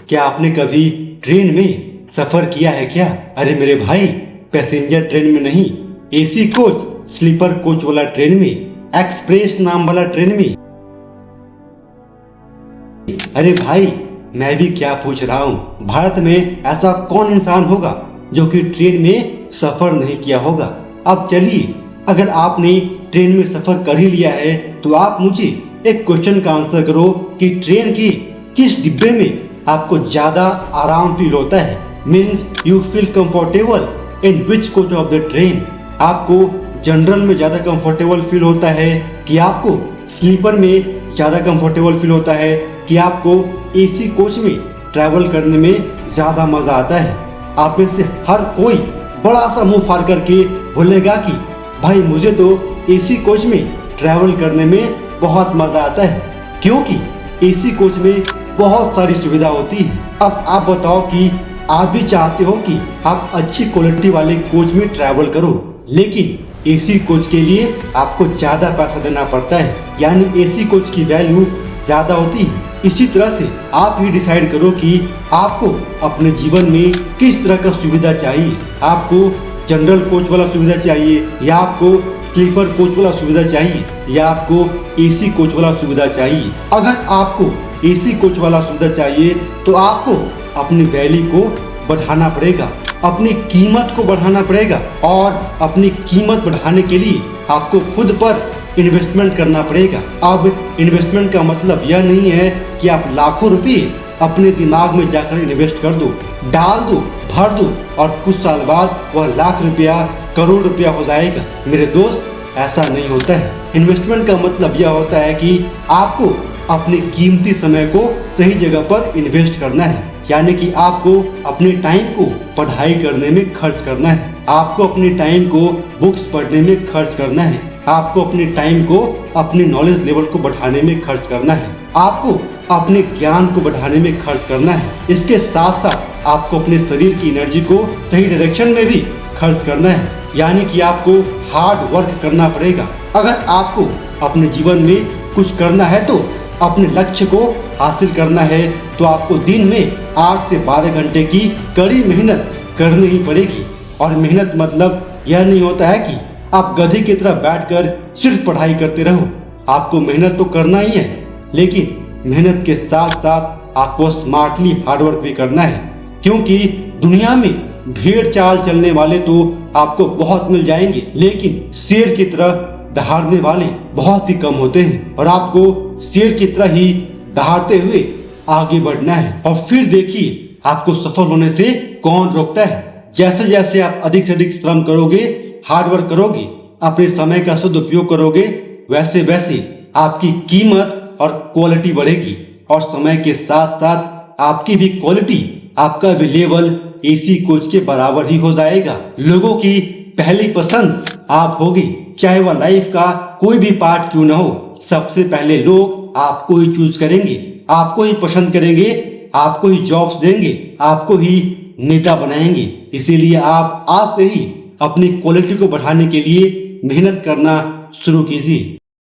क्या आपने कभी ट्रेन में सफर किया है क्या? अरे मेरे भाई, पैसेंजर ट्रेन में नहीं, एसी कोच, स्लीपर कोच वाला ट्रेन में, एक्सप्रेस नाम वाला ट्रेन में। अरे भाई, मैं भी क्या पूछ रहा हूँ, भारत में ऐसा कौन इंसान होगा जो कि ट्रेन में सफर नहीं किया होगा? अब चलिए, अगर आपने ट्रेन में सफर कर ही लिया है तो आप मुझे एक क्वेश्चन का आंसर करो कि ट्रेन के किस डिब्बे में आपको ज्यादा आराम फील होता है? Means you feel comfortable in which coach of the train? आपको जनरल में ज्यादा कंफर्टेबल फील होता है कि आपको स्लीपर में ज्यादा कंफर्टेबल फील होता है कि आपको एसी कोच में ट्रैवल करने में ज्यादा मजा आता है? आप में से हर कोई बड़ा सा मुंह फाड़ करके बोलेगा कि भाई मुझे तो एसी कोच में ट्रैवल करने में बहुत मजा आता है, क्योंकि एसी कोच में बहुत सारी सुविधा होती है। अब आप बताओ कि आप भी चाहते हो कि आप अच्छी क्वालिटी वाले कोच में ट्रैवल करो, लेकिन एसी कोच के लिए आपको ज्यादा पैसा देना पड़ता है, यानी एसी कोच की वैल्यू ज्यादा होती है। इसी तरह से आप ही डिसाइड करो कि आपको अपने जीवन में किस तरह का सुविधा चाहिए। आपको जनरल कोच वाला सुविधा चाहिए, या आपको स्लीपर कोच वाला सुविधा चाहिए, या आपको एसी कोच वाला सुविधा चाहिए? अगर आपको एसी कोच वाला सुविधा चाहिए तो आपको अपनी वैल्यू को बढ़ाना पड़ेगा, अपनी कीमत को बढ़ाना पड़ेगा, और अपनी कीमत बढ़ाने के लिए आपको खुद पर इन्वेस्टमेंट करना पड़ेगा। अब इन्वेस्टमेंट का मतलब यह नहीं है कि आप लाखों रुपए अपने दिमाग में जाकर इन्वेस्ट कर दो, डाल दो, भर दो, और कुछ साल बाद वह लाख रुपया, करोड़ रुपया हो जाएगा। मेरे दोस्त, ऐसा नहीं होता है। इन्वेस्टमेंट का मतलब यह होता है कि आपको अपने कीमती समय को सही जगह पर इन्वेस्ट करना है, यानी कि आपको अपने टाइम को पढ़ाई करने में खर्च करना है, आपको अपने टाइम को बुक्स पढ़ने में खर्च करना है, आपको अपने टाइम को अपने नॉलेज लेवल को बढ़ाने में खर्च करना है, आपको अपने ज्ञान को बढ़ाने में खर्च करना है। इसके साथ साथ आपको अपने शरीर की एनर्जी को सही डायरेक्शन में भी खर्च करना है, यानी कि आपको हार्ड वर्क करना पड़ेगा। अगर आपको अपने जीवन में कुछ करना है, तो अपने लक्ष्य को हासिल करना है, तो आपको दिन में 8 से 12 घंटे की कड़ी मेहनत करनी ही पड़ेगी। और मेहनत मतलब यह नहीं होता है कि आप गधे की तरह बैठकर सिर्फ पढ़ाई करते रहो। आपको मेहनत तो करना ही है, लेकिन मेहनत के साथ साथ आपको स्मार्टली हार्डवर्क भी करना है, क्योंकि दुनिया में भेड़ चाल चलने वाले तो आपको बहुत मिल जाएंगे, लेकिन शेर की तरह दहाड़ने वाले बहुत ही कम होते हैं। और आपको शेर की तरह ही दहाड़ते हुए आगे बढ़ना है। और फिर देखिए, आपको सफल होने से कौन रोकता है? जैसे जैसे आप अधिक से अधिक श्रम करोगे, हार्डवर्क करोगे, अपने समय का सदुपयोग करोगे, वैसे वैसे आपकी कीमत और क्वालिटी बढ़ेगी। और समय के साथ साथ आपकी भी क्वालिटी, आपका भी लेवल एसी कोच के बराबर ही हो जाएगा। लोगों की पहली पसंद आप होगी, चाहे वह लाइफ का कोई भी पार्ट क्यों ना हो। सबसे पहले लोग आपको ही चूज करेंगे, आपको ही पसंद करेंगे, आपको ही जॉब्स देंगे, आपको ही नेता बनाएंगे। इसीलिए आप आज से ही अपनी क्वालिटी को बढ़ाने के लिए मेहनत करना शुरू कीजिए।